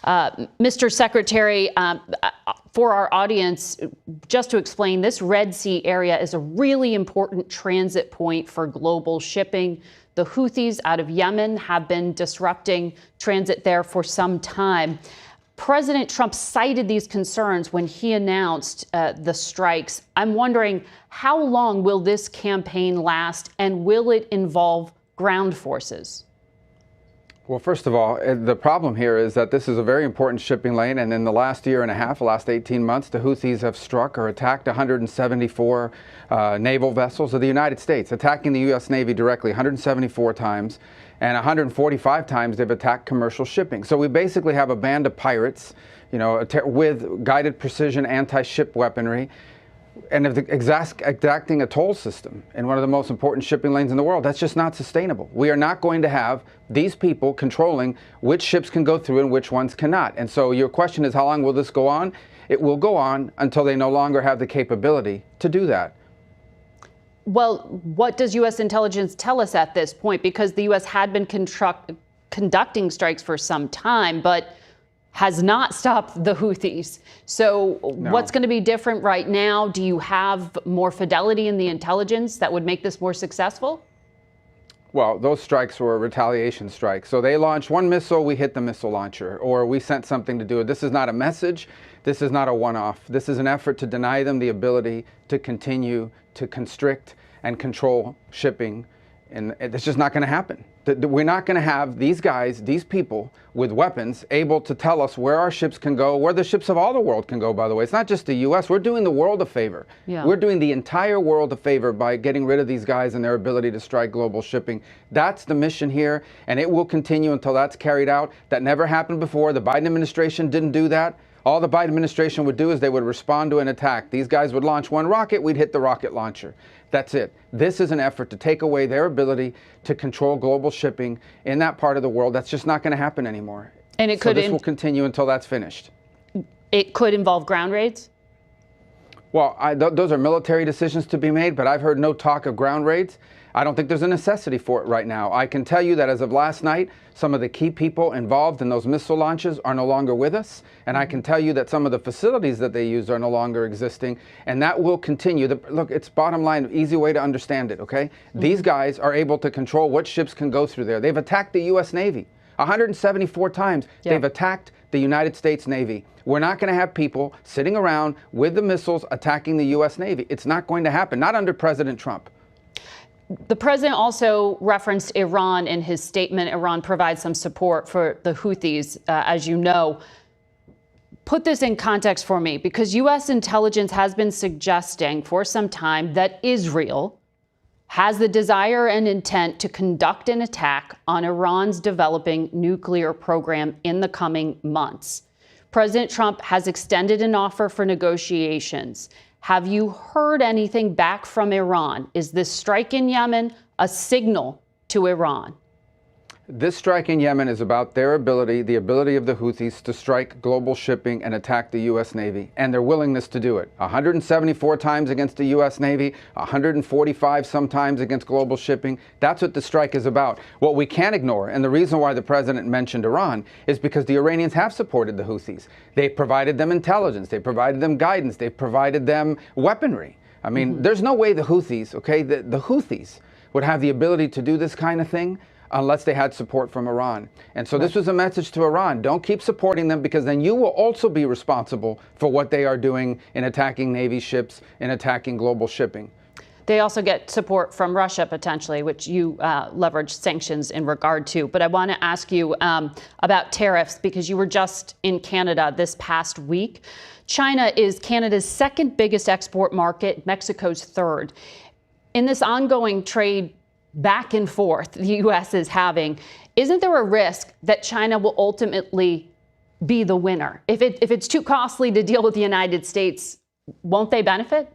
Mr. Secretary, for our audience, just to explain, this Red Sea area is a really important transit point for global shipping. The Houthis out of Yemen have been disrupting transit there for some time. President Trump cited these concerns when he announced the strikes. I'm wondering, how long will this campaign last, and will it involve ground forces? Well, first of all, the problem here is that this is a very important shipping lane, and in the last year and a half, the last 18 months, the Houthis have struck or attacked 174 naval vessels of the United States, attacking the U.S. Navy directly 174 times, and 145 times they've attacked commercial shipping. So we basically have a band of pirates, with guided precision anti-ship weaponry, and exacting a toll system in one of the most important shipping lanes in the world. That's just not sustainable. We are not going to have these people controlling which ships can go through and which ones cannot. And so your question is, how long will this go on? It will go on until they no longer have the capability to do that. Well, what does U.S. intelligence tell us at this point? Because the U.S. had been conducting strikes for some time, but has not stopped the Houthis. So No. What's going to be different right now? Do you have more fidelity in the intelligence that would make this more successful? Well, those strikes were retaliation strikes. So they launched one missile, we hit the missile launcher, or we sent something to do it. This is not a message. This is not a one-off. This is an effort to deny them the ability to continue to constrict and control shipping. And it's just not going to happen. We're not going to have these guys, these people with weapons able to tell us where our ships can go, where the ships of all the world can go, by the way. It's not just the U.S. We're doing the world a favor. Yeah. We're doing the entire world a favor by getting rid of these guys and their ability to strike global shipping. That's the mission here, and it will continue until that's carried out. That never happened before. The Biden administration didn't do that. All the Biden administration would do is they would respond to an attack. These guys would launch one rocket, we'd hit the rocket launcher. That's it. This is an effort to take away their ability to control global shipping in that part of the world. That's just not going to happen anymore. And it could this will continue until that's finished. It could involve ground raids? Well, those are military decisions to be made, but I've heard no talk of ground raids. I don't think there's a necessity for it right now. I can tell you that as of last night, some of the key people involved in those missile launches are no longer with us. And I can tell you that some of the facilities that they used are no longer existing. And that will continue. Look, it's bottom line, easy way to understand it, okay? These guys are able to control what ships can go through there. They've attacked the U.S. Navy 174 times. Yeah. They've attacked the United States Navy. We're not going to have people sitting around with the missiles attacking the U.S. Navy. It's not going to happen, not under President Trump. The president also referenced Iran in his statement. Iran provides some support for the Houthis, as you know. Put this in context for me, because U.S. intelligence has been suggesting for some time that Israel has the desire and intent to conduct an attack on Iran's developing nuclear program in the coming months. President Trump has extended an offer for negotiations. Have you heard anything back from Iran? Is this strike in Yemen a signal to Iran? This strike in Yemen is about their ability, the ability of the Houthis to strike global shipping and attack the U.S. Navy, and their willingness to do it. 174 times against the U.S. Navy, 145 sometimes against global shipping. That's what the strike is about. What we can't ignore, and the reason why the president mentioned Iran, is because the Iranians have supported the Houthis. They provided them intelligence. They provided them guidance. They provided them weaponry. I mean, there's no way the Houthis, the Houthis would have the ability to do this kind of thing unless they had support from Iran. And so this was a message to Iran. Don't keep supporting them, because then you will also be responsible for what they are doing in attacking Navy ships, in attacking global shipping. They also get support from Russia, potentially, which you leverage sanctions in regard to. But I want to ask you about tariffs, because you were just in Canada this past week. China is Canada's second biggest export market, Mexico's third. In this ongoing trade back and forth the U.S. is having, isn't there a risk that China will ultimately be the winner? If it's too costly to deal with the United States, won't they benefit?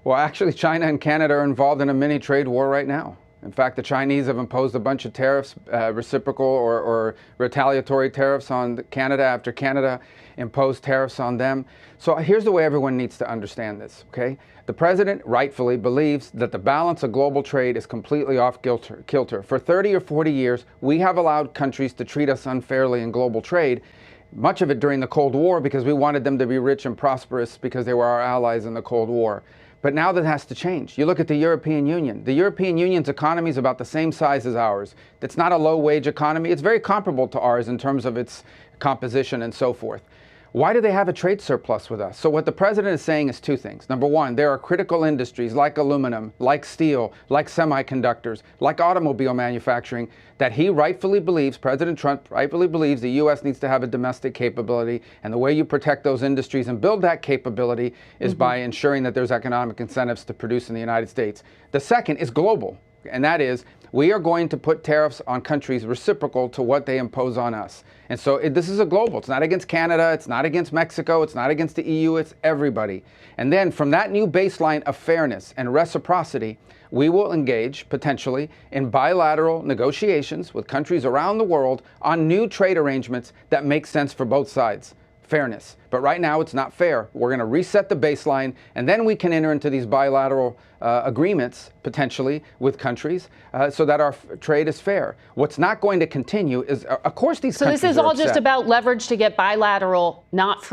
Well, actually, China and Canada are involved in a mini trade war right now. In fact, the Chinese have imposed a bunch of tariffs, reciprocal or retaliatory tariffs on Canada after Canada imposed tariffs on them. So here's the way everyone needs to understand this, okay? The president rightfully believes that the balance of global trade is completely off kilter. For 30 or 40 years, we have allowed countries to treat us unfairly in global trade, much of it during the Cold War because we wanted them to be rich and prosperous because they were our allies in the Cold War. But now that has to change. You look at the European Union. The European Union's economy is about the same size as ours. It's not a low-wage economy. It's very comparable to ours in terms of its composition and so forth. Why do they have a trade surplus with us? So what the president is saying is two things. Number one, there are critical industries like aluminum, like steel, like semiconductors, like automobile manufacturing that he rightfully believes, President Trump rightfully believes the U.S. needs to have a domestic capability. And the way you protect those industries and build that capability is by ensuring that there's economic incentives to produce in the United States. The second is global, and that is we are going to put tariffs on countries reciprocal to what they impose on us. And so this is a global. It's not against Canada. It's not against Mexico. It's not against the EU. It's everybody. And then from that new baseline of fairness and reciprocity, we will engage potentially in bilateral negotiations with countries around the world on new trade arrangements that make sense for both sides. Fairness. But right now it's not fair. We're going to reset the baseline, and then we can enter into these bilateral agreements potentially with countries so that our trade is fair. What's not going to continue is, of course, these countries. So this is all just about leverage to get bilateral, not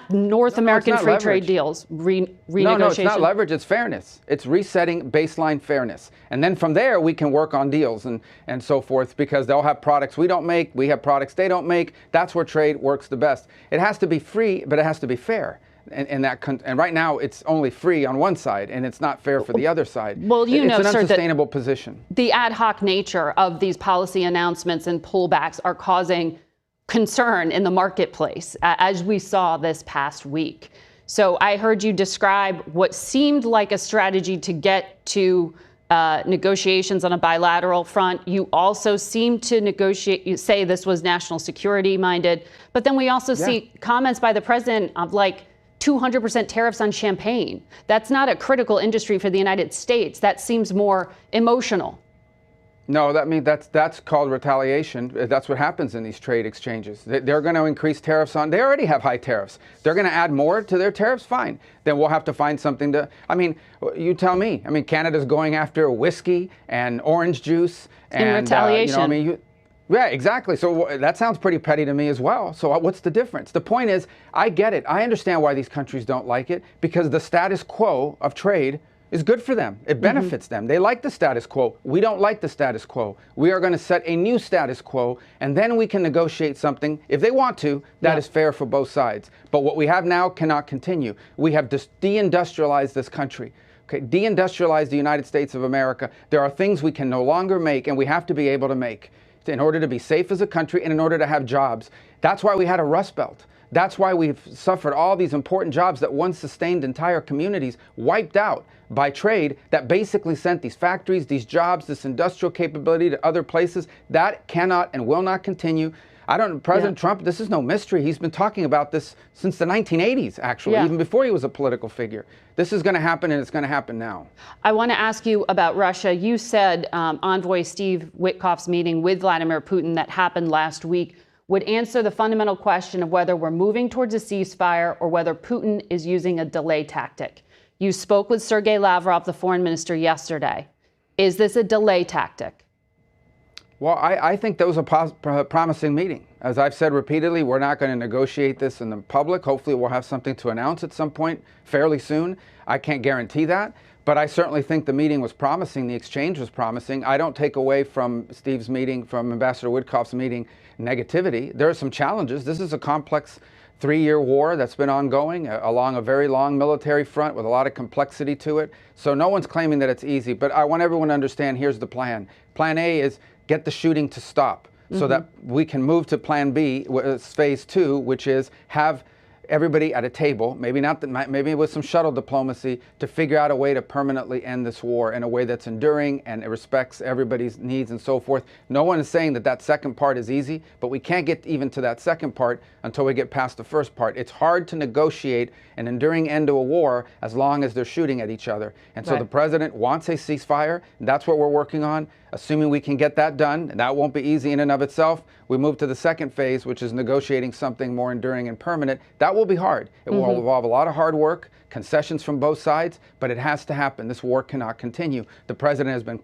North American free trade deals renegotiation. No, it's not leverage. It's fairness. It's resetting baseline fairness, and then from there we can work on deals and so forth because they'll have products we don't make, we have products they don't make. That's where trade works the best. It has to be free, but it has to be fair. And right now it's only free on one side, and it's not fair for the other side. Well, it's an unsustainable position. The ad hoc nature of these policy announcements and pullbacks are causing concern in the marketplace, as we saw this past week. So I heard you describe what seemed like a strategy to get to negotiations on a bilateral front. You also seem to you say this was national security minded, but then we also see comments by the president of like 200% tariffs on champagne. That's not a critical industry for the United States. That seems more emotional. No, that's called retaliation. That's what happens in these trade exchanges. They're going to increase tariffs on. They already have high tariffs. They're going to add more to their tariffs. Fine. Then we'll have to find something to. I mean, you tell me. I mean, Canada's going after whiskey and orange juice and in retaliation. Yeah, exactly. So that sounds pretty petty to me as well. So what's the difference? The point is, I get it. I understand why these countries don't like it, because the status quo of trade is good for them. It benefits them. They like the status quo. We don't like the status quo. We are going to set a new status quo, and then we can negotiate something, if they want to, that is fair for both sides. But what we have now cannot continue. We have just deindustrialized this country. Okay, deindustrialize the United States of America. There are things we can no longer make, and we have to be able to make in order to be safe as a country and in order to have jobs. That's why we had a Rust Belt. That's why we've suffered all these important jobs that once sustained entire communities wiped out by trade that basically sent these factories, these jobs, this industrial capability to other places. That cannot and will not continue. President Trump, this is no mystery. He's been talking about this since the 1980s, actually, even before he was a political figure. This is going to happen, and it's going to happen now. I want to ask you about Russia. You said Envoy Steve Witkoff's meeting with Vladimir Putin that happened last week would answer the fundamental question of whether we're moving towards a ceasefire or whether Putin is using a delay tactic. You spoke with Sergei Lavrov, the foreign minister, yesterday. Is this a delay tactic? Well, I think that was a promising meeting. As I've said repeatedly, we're not going to negotiate this in the public. Hopefully we'll have something to announce at some point fairly soon. I can't guarantee that, but I certainly think the meeting was promising. The exchange was promising. I don't take away from Steve's meeting, from Ambassador Witkoff's meeting, negativity. There are some challenges. This is a complex 3-year war that's been ongoing along a very long military front with a lot of complexity to it. So no one's claiming that it's easy, but I want everyone to understand here's the plan. Plan A is get the shooting to stop so that we can move to plan B, phase 2, which is have everybody at a table, maybe not that, maybe with some shuttle diplomacy, to figure out a way to permanently end this war in a way that's enduring and it respects everybody's needs and so forth. No one is saying that that second part is easy, but we can't get even to that second part until we get past the first part. It's hard to negotiate an enduring end to a war as long as they're shooting at each other. And so the president wants a ceasefire, and that's what we're working on. Assuming we can get that done, and that won't be easy in and of itself, we move to the second phase, which is negotiating something more enduring and permanent. That will be hard. It will involve a lot of hard work, concessions from both sides, but it has to happen. This war cannot continue. The president has been